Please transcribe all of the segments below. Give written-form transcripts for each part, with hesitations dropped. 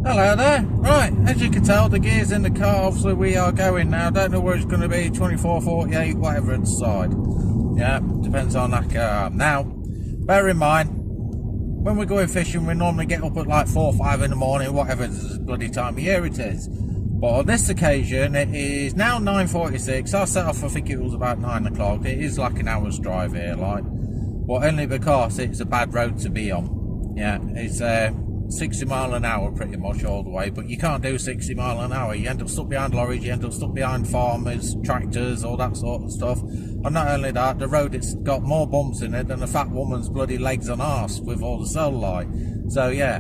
Hello there. Right, as you can tell, the gear's in the car. Obviously, we are going now. Don't know where it's going to be, 24, 48, whatever inside. Yeah, depends on that car. Now, bear in mind, when we're going fishing, we normally get up at like 4 or 5 in the morning, whatever the bloody time of year it is. But on this occasion, it is now 9:46. I set off, I think it was about 9 o'clock. It is like an hour's drive here, like. But only because it's a bad road to be on. Yeah, it's 60 mile an hour pretty much all the way, but you can't do 60 mile an hour. You end up stuck behind lorries, you end up stuck behind farmers, tractors, all that sort of stuff. And not only that, the road, it's got more bumps in it than a fat woman's bloody legs and arse with all the cell light. So yeah,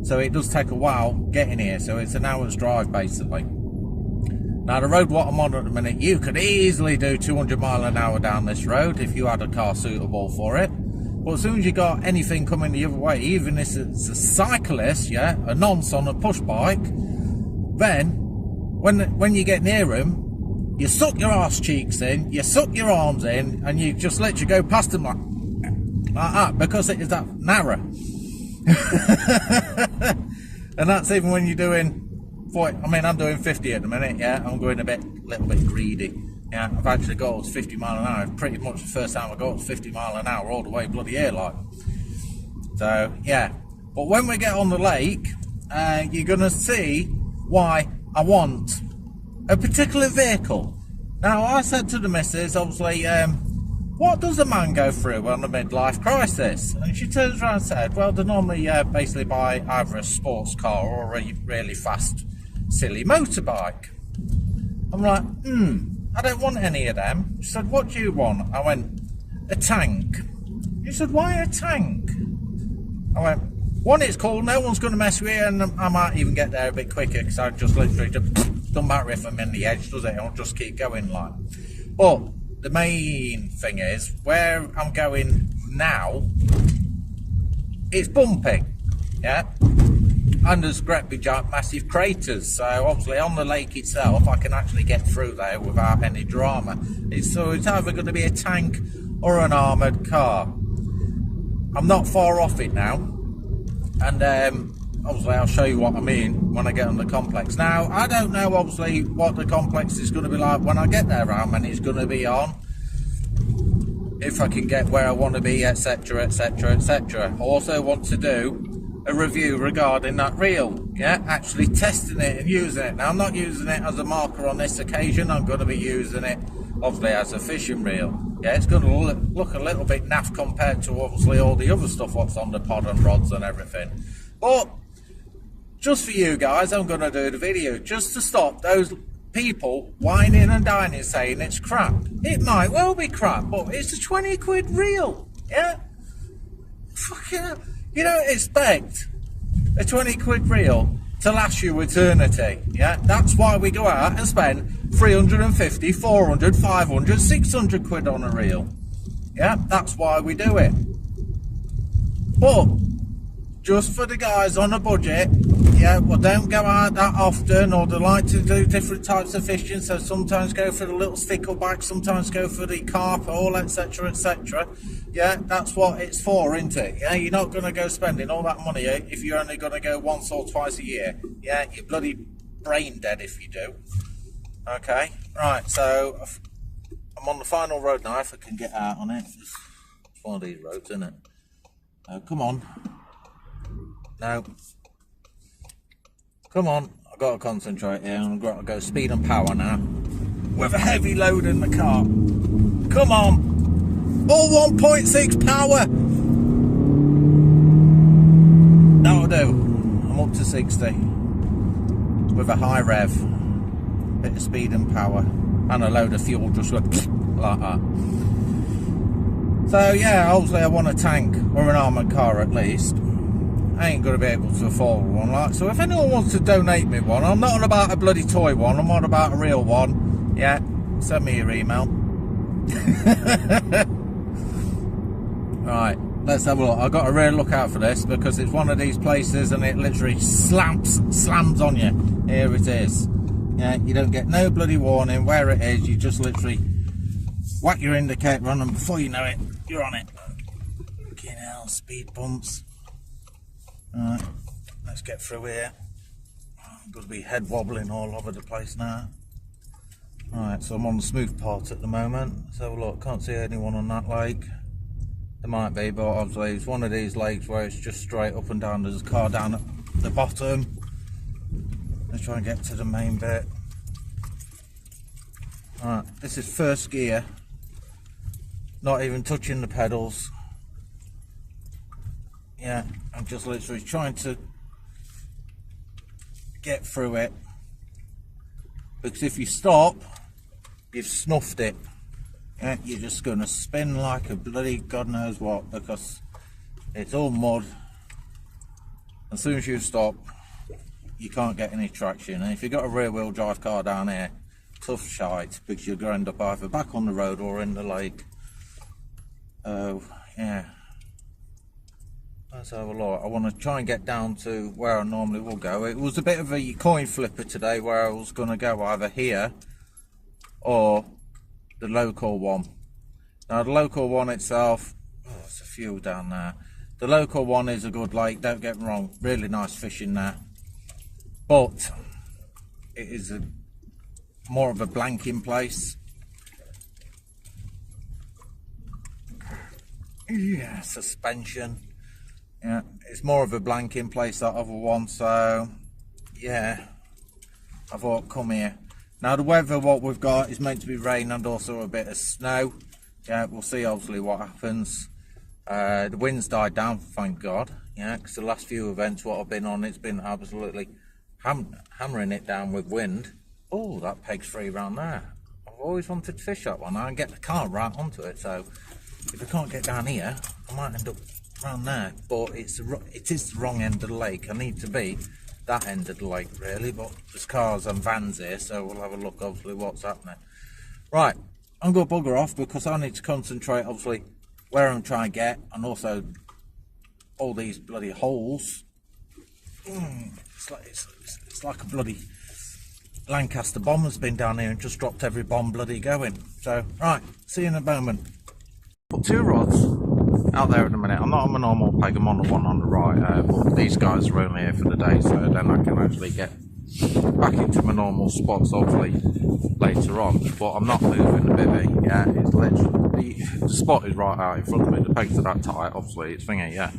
so it does take a while getting here, so it's an hour's drive basically. Now the road what I'm on at the minute, you could easily do 200 mile an hour down this road if you had a car suitable for it. But as soon as you got anything coming the other way, even if it's a cyclist, yeah, a nonce on a push bike, then when you get near them, you suck your arse cheeks in, you suck your arms in, and you just let you go past them like that, because it is that narrow. And that's even when you're doing, I mean, I'm doing 50 at the minute, yeah, I'm going little bit greedy. Yeah, I've actually got up to 50 mile an hour. Pretty much the first time I got up to 50 mile an hour all the way bloody here like. So yeah, but when we get on the lake, you're gonna see why I want a particular vehicle. Now I said to the missus, obviously, what does a man go through on a midlife crisis? And she turns around and said, well, they normally basically buy either a sports car or a really fast, silly motorbike. I'm like, I don't want any of them. She said, what do you want? I went, a tank. She said, why a tank? I went, one, it's cool, no one's going to mess with you, and I might even get there a bit quicker, because I just literally don't matter if I'm in the edge, does it? I'll just keep going like. But the main thing is, where I'm going now, it's bumpy, yeah? And there's great big giant massive craters, so obviously on the lake itself I can actually get through there without any drama. So it's either going to be a tank or an armoured car. I'm not far off it now, and obviously I'll show you what I mean when I get on the complex. Now I don't know obviously what the complex is going to be like when I get there, how many it's going to be on, if I can get where I want to be, etc, etc, etc. I also want to do a review regarding that reel, yeah, actually testing it and using it. Now I'm not using it as a marker on this occasion, I'm going to be using it obviously as a fishing reel. Yeah, it's going to look a little bit naff compared to obviously all the other stuff what's on the pod and rods and everything, but just for you guys I'm going to do the video just to stop those people whining and dining saying it's crap. It might well be crap, but it's a 20 quid reel, yeah. Fucking, you don't expect a 20 quid reel to last you eternity, yeah? That's why we go out and spend 350, 400, 500, 600 quid on a reel, yeah? That's why we do it. But just for the guys on a budget, yeah, well, don't go out that often, or they like to do different types of fishing, so sometimes go for the little stickleback, sometimes go for the carp, all etc, etc. Yeah, that's what it's for, isn't it? Yeah, you're not going to go spending all that money if you're only going to go once or twice a year. Yeah, you're bloody brain dead if you do. Okay, right, so I'm on the final road now, if I can get out on it. It's one of these roads, isn't it? Oh, come on. No. Come on, I've got to concentrate here. I've got to go speed and power now. With a heavy load in the car. Come on. All 1.6 power. That'll do. I'm up to 60. With a high rev. Bit of speed and power. And a load of fuel just like that. So yeah, obviously I want a tank or an armoured car at least. I ain't going to be able to afford one like. So if anyone wants to donate me one, I'm not on about a bloody toy one, I'm on about a real one. Yeah, send me your email. Right, let's have a look. I've got to really look out for this because it's one of these places and it literally slams on you. Here it is. Yeah, you don't get no bloody warning where it is. You just literally whack your indicator on, and before you know it, you're on it. Fucking hell, speed bumps. Right, let's get through here. I'm going to be head wobbling all over the place now. Right, so I'm on the smooth part at the moment. So look, can't see anyone on that lake. There might be, but obviously it's one of these lakes where it's just straight up and down. There's a car down at the bottom. Let's try and get to the main bit. Right, this is first gear. Not even touching the pedals. Yeah, I'm just literally trying to get through it. Because if you stop, you've snuffed it. Yeah, you're just going to spin like a bloody God knows what, because it's all mud. As soon as you stop, you can't get any traction. And if you've got a rear wheel drive car down here, tough shite, because you're going to end up either back on the road or in the lake. Oh, yeah. Let's have a look. I want to try and get down to where I normally will go. It was a bit of a coin flipper today, where I was going to go either here or the local one. Now the local one itself, oh, there's a few down there. The local one is a good lake, don't get me wrong, really nice fishing there. But it is more of a blanking place. Yeah, suspension. Yeah, it's more of a blanking place, that other one, so yeah, I thought come here. Now the weather, what we've got is meant to be rain and also a bit of snow. Yeah, we'll see obviously what happens. The wind's died down, thank God. Yeah, because the last few events what I've been on, it's been absolutely hammering it down with wind. Oh, that peg's free around there. I've always wanted to fish that one. I can get the car right onto it, so if I can't get down here, I might end up around there. But it is the wrong end of the lake. I need to be that end of the lake really, but there's cars and vans here, so we'll have a look obviously what's happening. Right, I'm going to bugger off because I need to concentrate obviously where I'm trying to get, and also all these bloody holes. It's like a bloody Lancaster bomb has been down here and just dropped every bomb bloody going. So right, see you in a moment. Put two rods out there in a minute. I'm not on my normal peg, I'm on the one on the right, but these guys are only here for the day, so then I can actually get back into my normal spots obviously later on. But I'm not moving the bivvy. Yeah, it's literally the spot is right out in front of me. The pegs are that tight, obviously it's thingy. Yeah,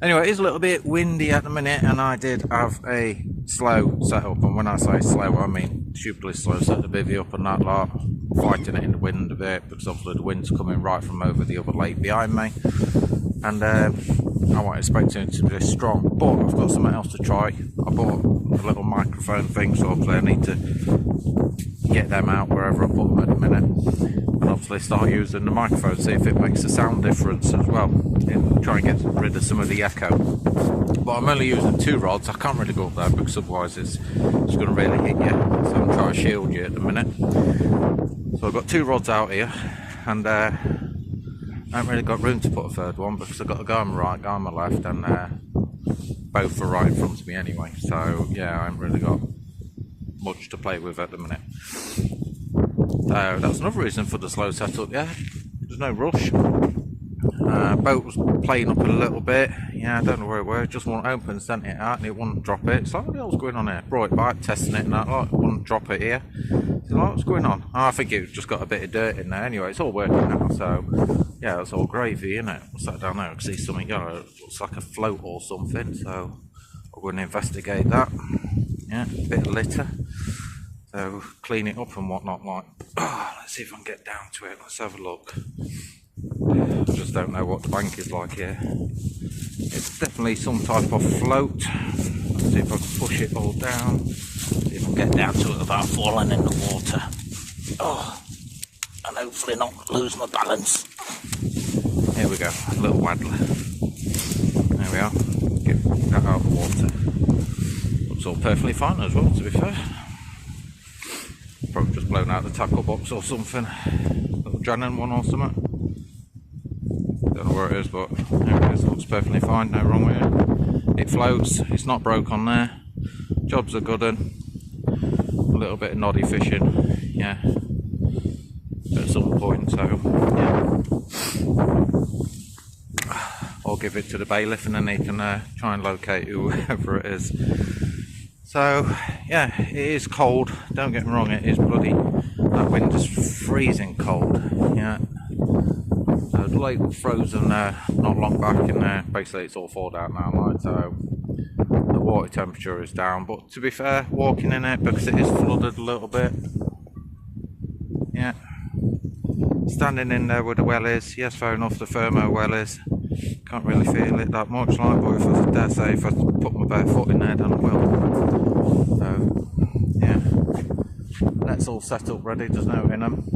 anyway, it's a little bit windy at the minute, and I did have a slow setup, and when I say slow I mean stupidly slow. Set the bivvy up and that lot, fighting it in the wind a bit, because obviously the wind's coming right from over the other lake behind me, and I wasn't expecting it to be strong, but I've got something else to try. I bought a little microphone thing, so obviously I need to get them out wherever I put them at the minute, and obviously start using the microphone, see if it makes a sound difference as well, and try and get rid of some of the echo. But I'm only using two rods. I can't really go up there because otherwise it's going to really hit you, so I'm trying to shield you at the minute. So I've got two rods out here, and I haven't really got room to put a third one because I've got a guy on my right, guy on my left, and both are right in front of me anyway. So yeah, I haven't really got much to play with at the minute. So that's another reason for the slow setup. Yeah, there's no rush. Boat was playing up a little bit. Yeah, I don't know where it was. Just won't open, sent it out, and it wouldn't drop it. So what else going on here? Brought it back, testing it, and that like, wouldn't drop it here. So like, what's going on? Oh, I think it's just got a bit of dirt in there. Anyway, it's all working now. So yeah, that's all gravy, isn't it? What's that down there? I can see something going. It looks like a float or something. So I'm going to investigate that. Yeah, a bit of litter. So clean it up and whatnot. Like, let's see if I can get down to it. Let's have a look. I just don't know what the bank is like here. It's definitely some type of float. Let's see if I can push it all down. See if I can get down to it without falling in the water. Oh, and hopefully not lose my balance. Here we go, a little waddler. There we are. Get that out of the water. Looks all perfectly fine as well, to be fair. Probably just blown out the tackle box or something. Little Jannon one or something. Don't know where it is, but there it is. Looks perfectly fine, no wrong with it. It floats, it's not broke on there. Jobs are good un. A little bit of noddy fishing, yeah, at some point, so yeah. or give it to the bailiff, and then they can try and locate whoever it is. So yeah, it is cold, don't get me wrong, it is bloody, that wind is freezing cold. Yeah, so the lake was frozen not long back, and basically it's all thawed out now, right? So the water temperature is down, but to be fair, walking in it, because it is flooded a little bit, yeah, standing in there where the well is, yes, fair enough, the thermo well is, can't really feel it that much, like, but if I dare say, if I put my bare foot in there, then I will. So yeah, that's all set up ready, there's no in them.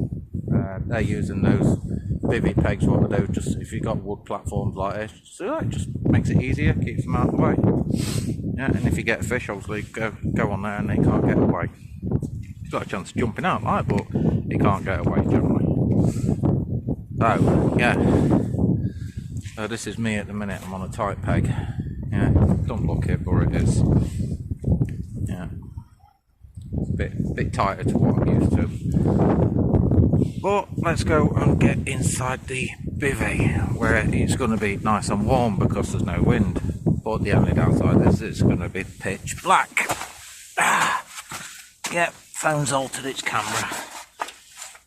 They're using those bivvy pegs. What they do, just if you've got wood platforms like this, so it just makes it easier, keeps them out of the way. Yeah, and if you get a fish, obviously go on there and they can't get away. He's got a chance of jumping out, right, but he can't get away generally. So yeah, so this is me at the minute. I'm on a tight peg. Yeah, don't look it, but it is. Yeah, it's a bit tighter to what I'm used to. But let's go and get inside the bivvy, where it's going to be nice and warm because there's no wind. But the only downside is it's going to be pitch black. Yep, phone's altered its camera.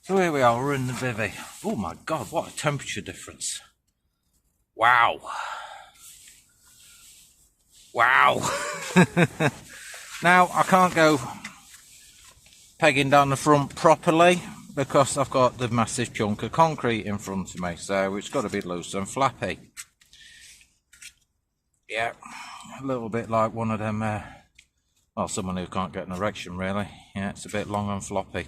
So here we are, we're in the bivvy. Oh my god, what a temperature difference. Wow. Wow. Now, I can't go pegging down the front properly because I've got the massive chunk of concrete in front of me, so it's got to be loose and flappy. Yeah, a little bit like one of them, well, someone who can't get an erection really. Yeah, it's a bit long and floppy.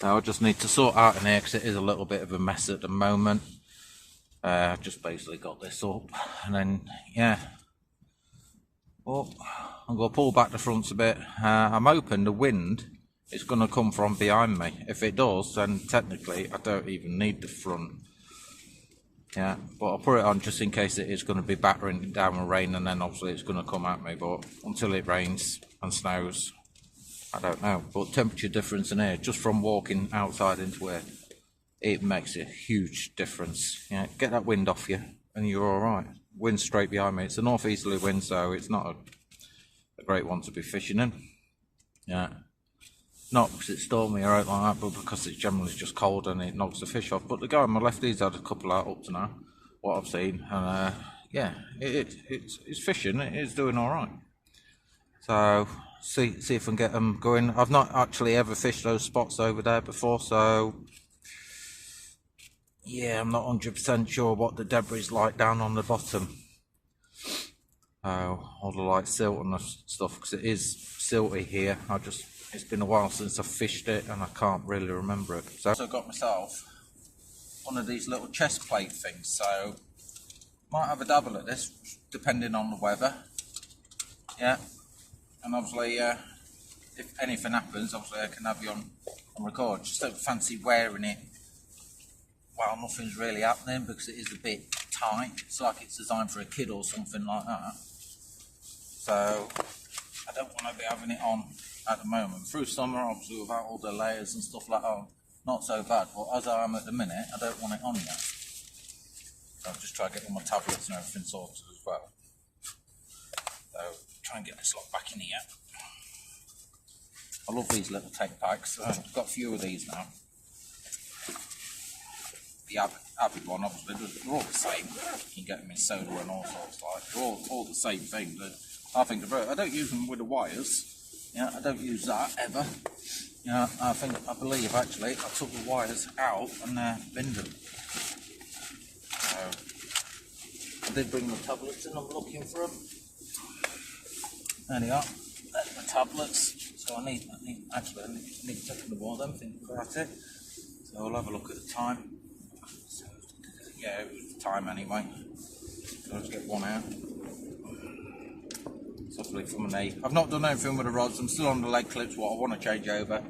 Now I just need to sort out in here because it is a little bit of a mess at the moment. I've just basically got this up, and then yeah, well, I'm going to pull back the fronts a bit. I'm hoping the wind is going to come from behind me. If it does, then technically I don't even need the front. Yeah, but I'll put it on just in case it is going to be battering down with rain, and then obviously it's going to come at me. But until it rains and snows, I don't know. But temperature difference in here, just from walking outside into here, it makes a huge difference. Yeah, get that wind off you and you're all right. Wind straight behind me. It's a northeasterly wind, so it's not a great one to be fishing in. Yeah, not because it's stormy or anything like that, but because it's generally just cold and it knocks the fish off. But the guy on my left, he's had a couple out up to now, what I've seen, and yeah, it's fishing. It is doing all right. So see if I can get them going. I've not actually ever fished those spots over there before, so yeah, I'm not 100% sure what the debris is like down on the bottom. All the like silt and stuff, because it is silty here. It's been a while since I've fished it and I can't really remember it. So I got myself one of these little chest plate things, so might have a dabble at this depending on the weather. Yeah, and obviously if anything happens, obviously I can have you on record. Just don't fancy wearing it while nothing's really happening, because it is a bit tight. It's like it's designed for a kid or something like that. So I don't want to be having it on at the moment. Through summer, obviously, without all the layers and stuff like that, not so bad. But as I am at the minute, I don't want it on yet. So I'll just try to get all my tablets and everything sorted as well. So try and get this lot back in here. I love these little take packs. I've got a few of these now. The Avid one, obviously, they're all the same. You can get them in soda and all sorts. Like they're all the same thing. I think I don't use them with the wires. Yeah, I don't use that ever. Yeah, I believe actually I took the wires out and binned them. So I did bring the tablets in. I'm looking for them. There they are. There's the tablets. So I need to take them all. Them think about it. So I'll have a look at the time. Yeah, it was the time anyway. So let's get one out. Softly from an 8. I've not done anything with the rods. I'm still on the leg clips. What I want to change over.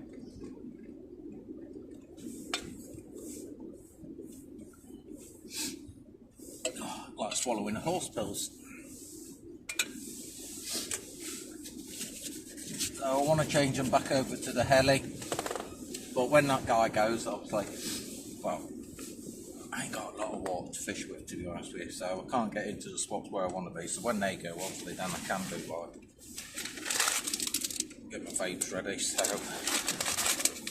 Like swallowing horse pills. So I want to change them back over to the heli. But when that guy goes, I was like, well, I ain't got a lot of water to fish with, to be honest with you, so I can't get into the spots where I want to be. So when they go, obviously, then I can do like get my vapes ready. So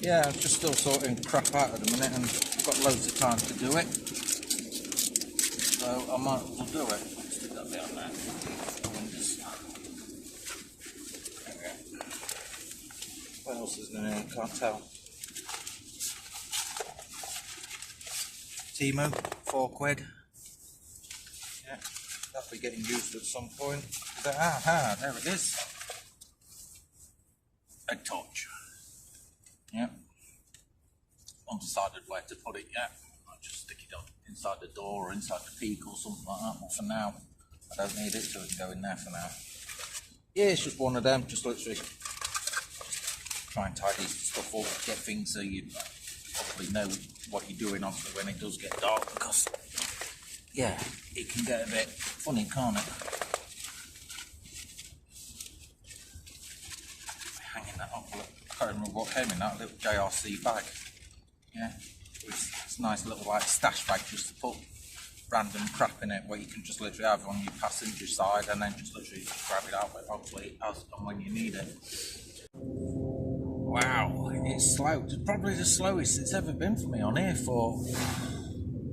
yeah, I'm just still sorting crap out at the minute, and I've got loads of time to do it. So I might as well do it. Stick that down there. There we go. What else is in here? Can't tell. Timu, £4. Yeah, that'll be getting used at some point. Aha, there it is. A torch. Yeah. Undecided where to put it yet. I'll just stick it up inside the door or inside the peak or something like that. But for now, I don't need it, so it can go in there for now. Yeah, it's just one of them. Just literally try and tidy stuff up, get things so you probably know what you're doing obviously when it does get dark, because yeah, it can get a bit funny, can't it? Hanging that up, I can't remember what came in that little JRC bag. Yeah, it's a nice little like stash bag just to put random crap in it, where you can just literally have on your passenger side and then just literally grab it out, hopefully as and when you need it. Wow, it's slow. It's probably the slowest it's ever been for me on here for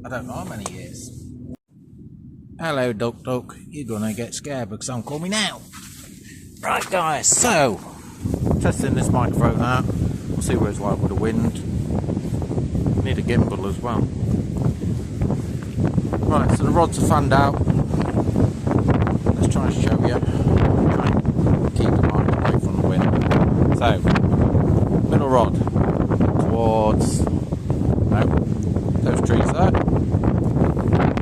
I don't know how many years. Hello, Duck Duck. You're gonna get scared because I'm coming out. Right, guys. So testing this microphone out. We'll see what it's like with the wind. Need a gimbal as well. Right, so the rods are fanned out. Let's try and show you. Try and keep the mic away from the wind. So. Middle rod towards those trees there.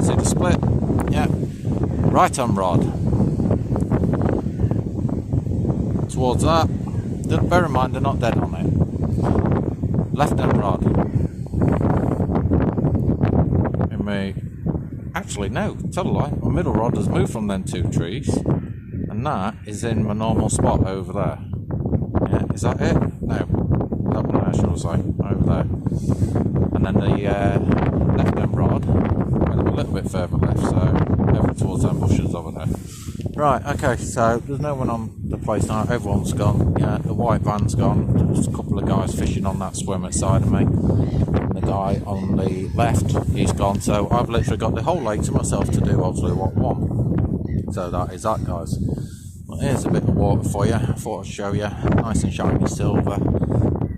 See the split? Yeah. Right on rod towards that. Bear in mind they're not dead on it. Left hand rod. Actually no, tell a lie. My middle rod has moved from them two trees, and that is in my normal spot over there. Yeah, is that it? No. That one I shall say, over there. And then the left hand rod went a little bit further left, so over towards them bushes over there. Right, okay, so there's no one on the place now, everyone's gone. Yeah, the white van's gone, there's a couple of guys fishing on that swim outside of me. And the guy on the left, he's gone, so I've literally got the whole lake to myself to do obviously what I want. So that is that, guys. Well, here's a bit of water for you, I thought I'd show you. Nice and shiny silver.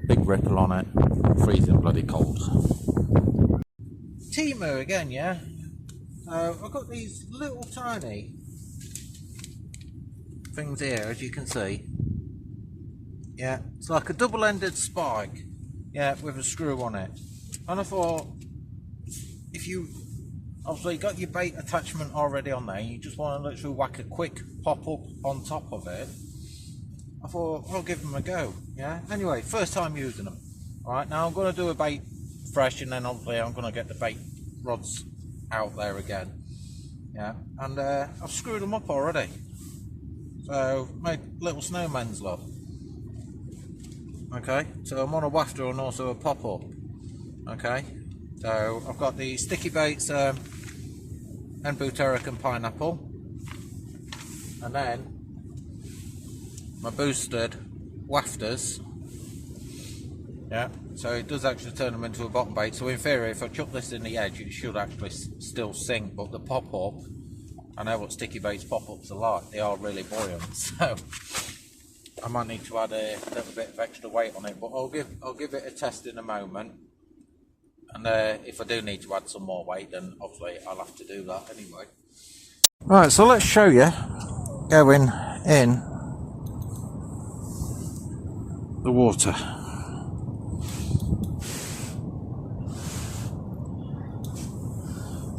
Big ripple on it, freezing bloody cold. Timu again, yeah? I've got these little tiny things here, as you can see. Yeah, it's like a double-ended spike, yeah, with a screw on it. And I thought, if you obviously got your bait attachment already on there, you just want to literally whack a quick pop-up on top of it, I thought I'll give them a go. Yeah, anyway, first time using them. Alright, now I'm going to do a bait fresh, and then obviously I'm going to get the bait rods out there again. Yeah, and I've screwed them up already. So, made little snowmen's love. Okay, so I'm on a wafter and also a pop-up. Okay, so I've got the sticky baits, Buteric and pineapple. And then my boosted wafters. Yeah, so it does actually turn them into a bottom bait. So in theory, if I chuck this in the edge, it should actually still sink. But the pop-up, I know what sticky baits pop-ups are like. They are really buoyant. So I might need to add a little bit of extra weight on it. But I'll give it a test in a moment. And if I do need to add some more weight, then obviously I'll have to do that anyway. Right, so let's show you going in the water.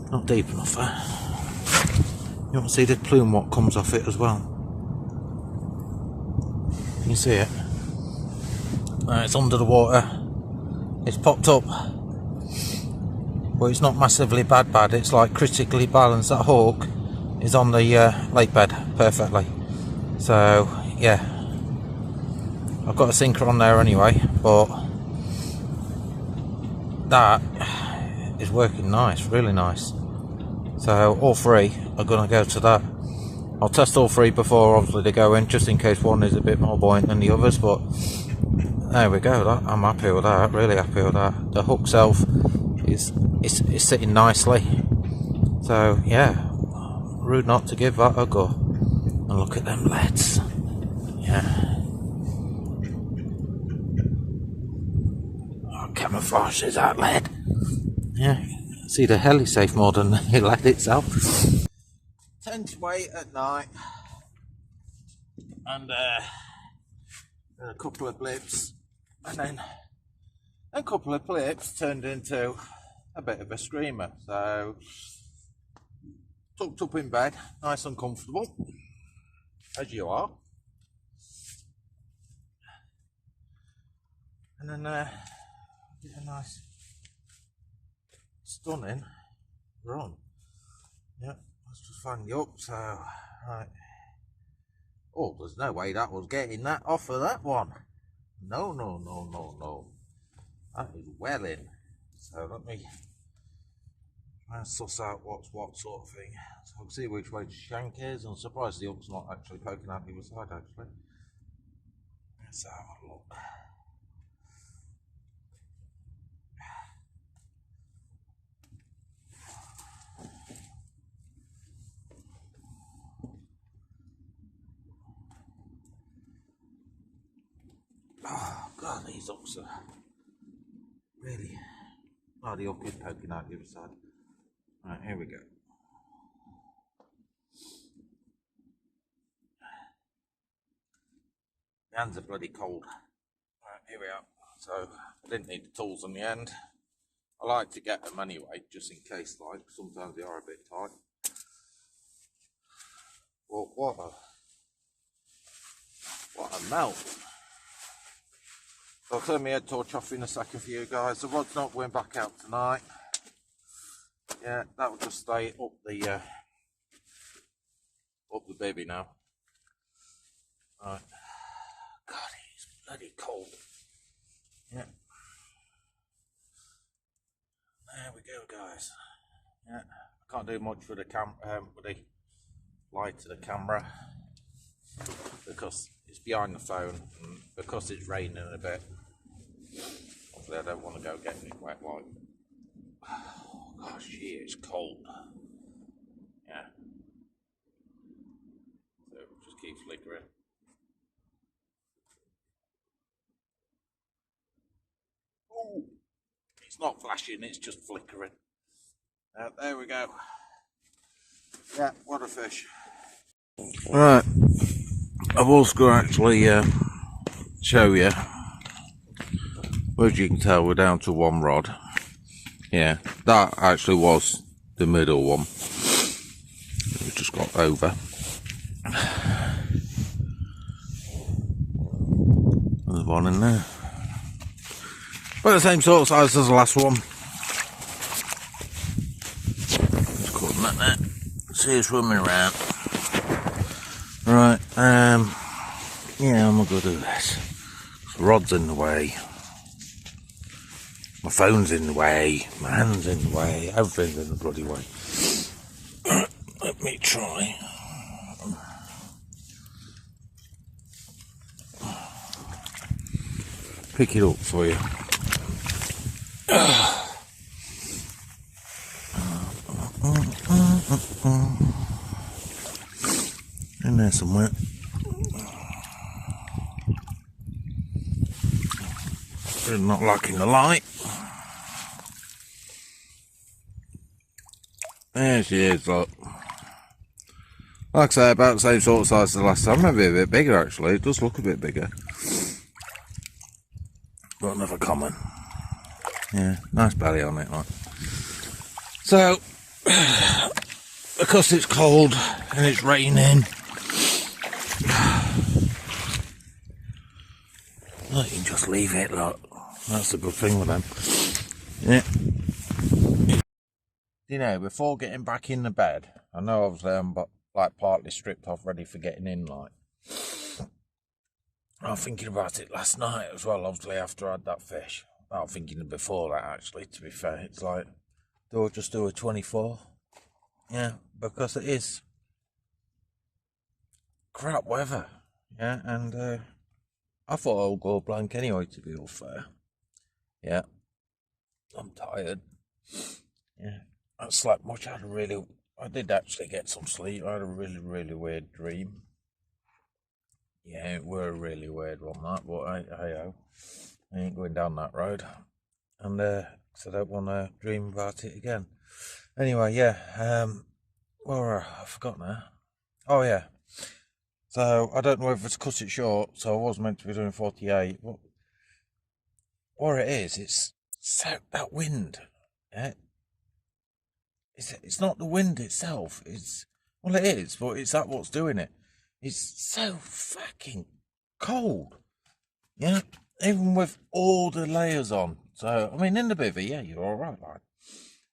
Not deep enough there. You want to see the plume what comes off it as well. Can you see it? It's under the water. It's popped up. But it's not massively bad. It's like critically balanced. That hook is on the lake bed perfectly. So yeah, I've got a sinker on there anyway, but that is working nice, really nice. So all three are going to go to that. I'll test all three before obviously they go in, just in case one is a bit more buoyant than the others, but there we go. I'm happy with that, really happy with that. The hook self is sitting nicely. So yeah, rude not to give that a go. And look at them leads. Yeah. Oh, camouflages that lead. Yeah. See the heli safe more than the lead itself. Tend to wait at night. And a couple of blips. And then a couple of blips turned into a bit of a screamer. So tucked up in bed, nice and comfortable, as you are. And then get a nice, stunning run. Yeah, let's just find you up. So, right. Oh, there's no way that was getting that off of that one. No. That is well in. So let me try and suss out what's what sort of thing. So I can see which way the shank is. I'm surprised the hook's not actually poking out the other side actually. Let's have a look. Oh god, these hooks are really... Oh, the hook is poking out the other side. Right, here we go. My hands are bloody cold. Right, here we are. So, I didn't need the tools in the end. I like to get them anyway, just in case, like, sometimes they are a bit tight. Well, what a melt. I'll turn my head torch off in a second for you guys. The rod's not going back out tonight. Yeah, that will just stay up the Bivvy now. Right. God, it's bloody cold. Yeah. There we go, guys. Yeah, I can't do much with the with the light of the camera because it's behind the phone and because it's raining a bit. Obviously, I don't want to go getting it wet. Like, oh gosh, gee, it's cold. Yeah. So just keep flickering. Oh, it's not flashing, it's just flickering. There we go. Yeah, what a fish. Right, I've also got to actually show you. As you can tell, we're down to one rod. Yeah, that actually was the middle one. We just got over. There's one in there. But the same sort of size as the last one. Just cutting that there. See it swimming around. Right, yeah, I'm gonna do this. The rod's in the way. My phone's in the way. My hand's in the way. Everything's in the bloody way. Let me try. Pick it up for you. In there somewhere. Still not liking the light. There she is, look. Like I say, about the same sort of size as the last time. Maybe a bit bigger actually. It does look a bit bigger. But another common. Yeah, nice belly on it, like. So, because it's cold and it's raining, well, you can just leave it, look. That's the good thing with them. Yeah. You know, before getting back in the bed, I know obviously I'm like partly stripped off, ready for getting in, like. I was thinking about it last night as well, obviously after I had that fish. I was thinking before that actually, to be fair. It's like, Or just do a 24. Yeah, because it is crap weather. Yeah, and I thought I'll go blank anyway, to be all fair. Yeah, I'm tired. Yeah, I slept much. I did actually get some sleep. I had a really, really weird dream. Yeah, it were a really weird one, that, but I ain't going down that road. And, cause I don't want to dream about it again. Anyway, yeah, well, I forgot now. Oh, yeah. So, I don't know if it's cut it short, so I was meant to be doing 48, but what it is, it's so, that wind, yeah? It's not the wind itself, well, it is, but it's that what's doing it. It's so fucking cold, yeah? Even with all the layers on. So, I mean, in the bivvy, yeah, you're alright, like.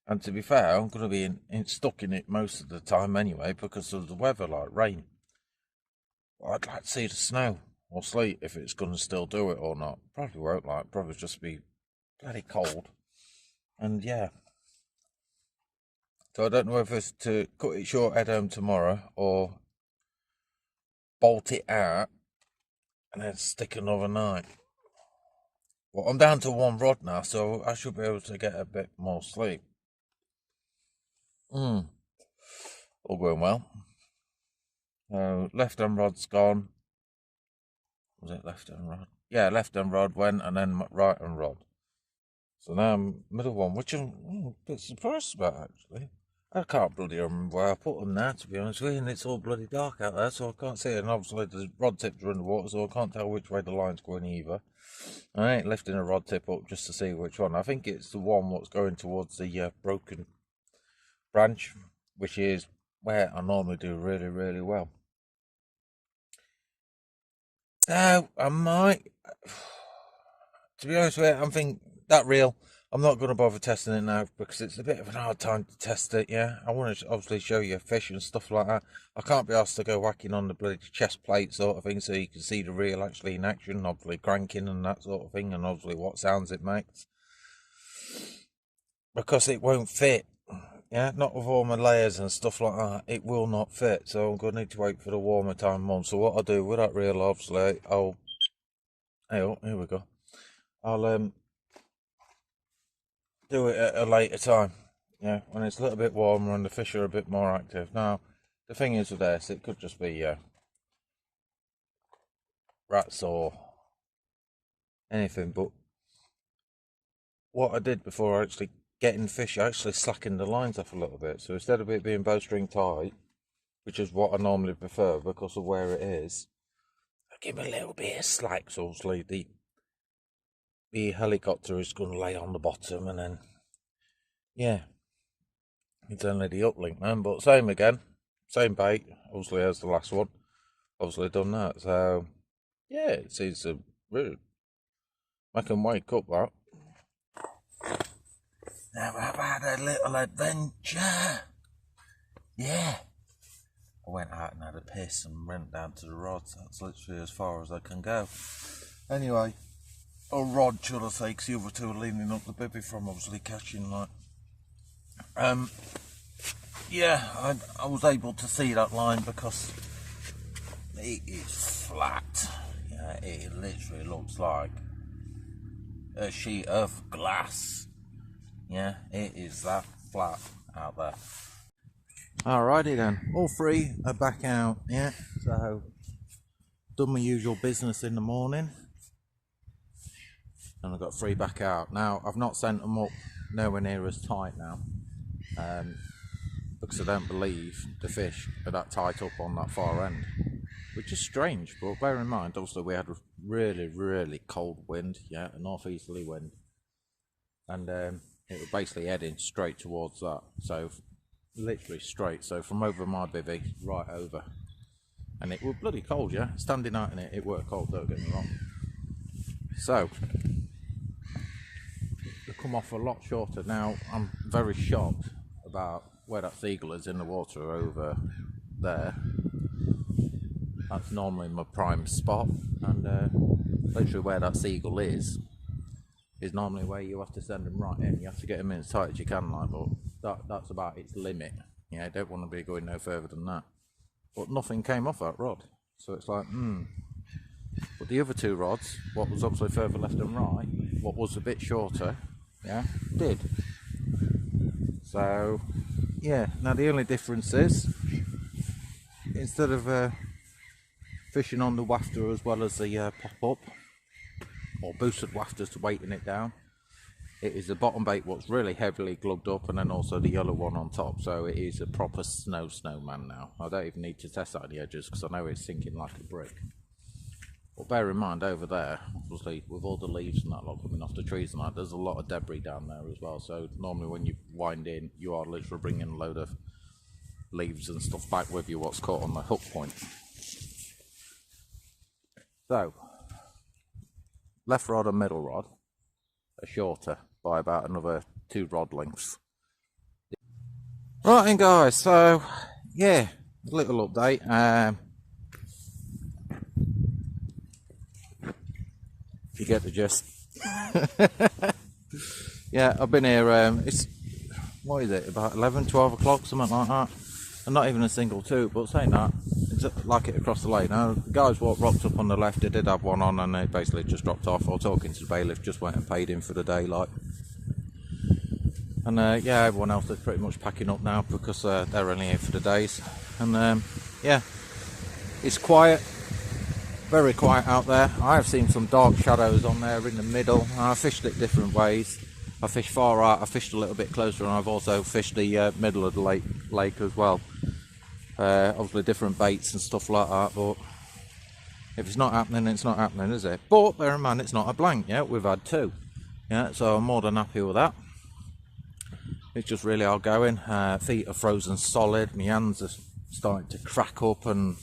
And to be fair, I'm going to be stuck in it most of the time anyway because of the weather, like rain. I'd like to see the snow or sleet if it's going to still do it or not. Probably won't, like, probably just be bloody cold. And yeah. So I don't know if it's to cut it short, head home tomorrow, or bolt it out and then stick another night. Well, I'm down to one rod now, so I should be able to get a bit more sleep. All going well. Left hand rod's gone. Was it left hand rod? Yeah, left hand rod went, and then right hand rod. So now I'm middle one, which I'm a bit surprised about, actually. I can't bloody remember where I put them now, to be honest with you, and it's all bloody dark out there, so I can't see it. And obviously the rod tips are in the water, so I can't tell which way the line's going either. I ain't lifting a rod tip up just to see which one. I think it's the one that's going towards the broken branch, which is where I normally do really, really well. So I might, to be honest with you, I'm thinking that reel, I'm not going to bother testing it now because it's a bit of an hard time to test it, yeah. I want to obviously show you fish and stuff like that. I can't be asked to go whacking on the bloody chest plate sort of thing so you can see the reel actually in action, obviously cranking and that sort of thing, and obviously what sounds it makes. Because it won't fit, yeah, not with all my layers and stuff like that, it will not fit, so I'm going to need to wait for the warmer time month. So what I'll do with that reel, obviously, here we go. I'll do it at a later time, yeah, when it's a little bit warmer and the fish are a bit more active. Now, the thing is with this, it could just be rats or anything, but what I did before actually getting fish, I actually slackened the lines off a little bit. So instead of it being bowstring tight, which is what I normally prefer because of where it is, I give it a little bit of slack. So obviously the helicopter is going to lay on the bottom, and then yeah, it's only the uplink then, but same again, same bait obviously as the last one, obviously done that. So yeah, it seems to really make them wake up, that. Now I've had a little adventure. Yeah, I went out and had a piss and went down to the rods. That's literally as far as I can go. Anyway, or rod, should I say, because the other two are leaning up the bivvy from obviously catching, like. Yeah, I was able to see that line because it is flat. Yeah, it literally looks like a sheet of glass. Yeah, it is that flat out there. Alrighty then, all three are back out, yeah, so done my usual business in the morning and I've got three back out. Now, I've not sent them up nowhere near as tight now, because I don't believe the fish are that tight up on that far end, which is strange, but bear in mind, also we had a really, really cold wind, yeah, a northeasterly wind, and it was basically heading straight towards that, so literally straight, so from over my bivvy right over, and it was bloody cold, yeah, standing out in it, it were cold, don't get me wrong. So they come off a lot shorter. Now I'm very shocked about where that seagull is in the water over there. That's normally my prime spot, and literally where that seagull is normally where you have to send them right in. You have to get them in as tight as you can, like, but that's about its limit. Yeah, I don't want to be going no further than that. But nothing came off that rod, so it's like, But the other two rods, what was obviously further left and right, what was a bit shorter, yeah, did. So, yeah, now the only difference is, instead of fishing on the wafter as well as the pop-up, or boosted wafters to weighten it down, it is the bottom bait what's really heavily glugged up, and then also the yellow one on top, so it is a proper snowman now. I don't even need to test out the edges because I know it's sinking like a brick. But bear in mind, over there, obviously, with all the leaves and that lot coming off the trees and that, there's a lot of debris down there as well. So normally when you wind in, you are literally bringing a load of leaves and stuff back with you, what's caught on the hook point. So, left rod and middle rod are shorter by about another 2 rod lengths. Right then guys, so yeah, little update. If you get the gist. Yeah, I've been here, it's, what is it, about 11, 12 o'clock, something like that. And not even a single toot, but saying that, it's like it across the lake. Now, the guys what rocked up on the left, they did have one on, and they basically just dropped off. Or talking to the bailiff, just went and paid him for the day, like. And yeah, everyone else is pretty much packing up now because they're only here for the days. And yeah, it's quiet. Very quiet out there. I have seen some dark shadows on there in the middle. I fished it different ways. I fished far out, I fished a little bit closer, and I've also fished the middle of the lake as well. Obviously different baits and stuff like that, but if it's not happening, it's not happening, is it? But bear in mind, it's not a blank yet. We've had 2. Yeah, so I'm more than happy with that. It's just really hard going. Feet are frozen solid. My hands are starting to crack up and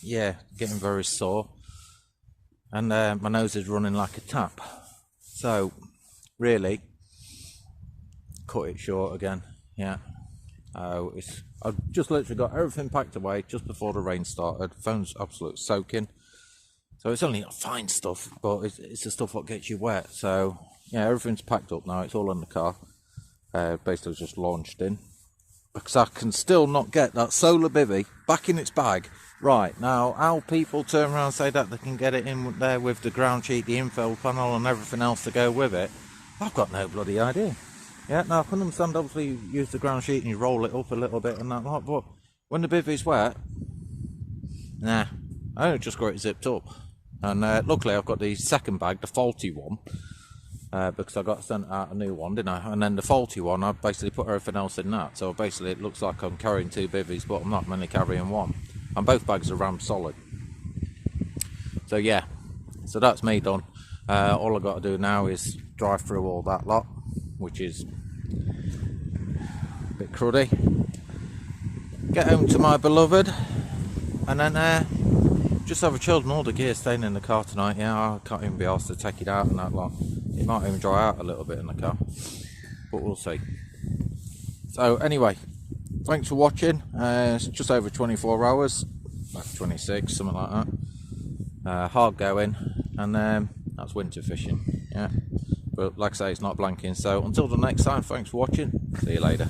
yeah, getting very sore. And my nose is running like a tap. So really, cut it short again. Yeah. I've just literally got everything packed away just before the rain started. Phone's absolute soaking. So it's only not fine stuff, but it's the stuff that gets you wet. So yeah, everything's packed up now. It's all in the car. Basically just launched in. Because I can still not get that solar bivvy back in its bag. Right, now how people turn around and say that they can get it in there with the ground sheet, the infill panel and everything else to go with it, I've got no bloody idea. Yeah, now I can understand obviously you use the ground sheet and you roll it up a little bit and that lot, but when the bivvy's wet, nah, I only just got it zipped up. And luckily I've got the second bag, the faulty one, because I got sent out a new one, didn't I? And then the faulty one, I basically put everything else in that. So basically it looks like I'm carrying 2 bivvies, but I'm not, I'm only carrying 1. And both bags are rammed solid. So yeah, so that's me done. All I've got to do now is drive through all that lot, which is a bit cruddy. Get home to my beloved, and then just have a chilled and all the gear staying in the car tonight. Yeah, I can't even be asked to take it out and that lot. It might even dry out a little bit in the car, but we'll see. So anyway, thanks for watching. It's just over 24 hours, like 26, something like that. Hard going, and that's winter fishing. Yeah, but like I say, it's not blanking. So until the next time, thanks for watching. See you later.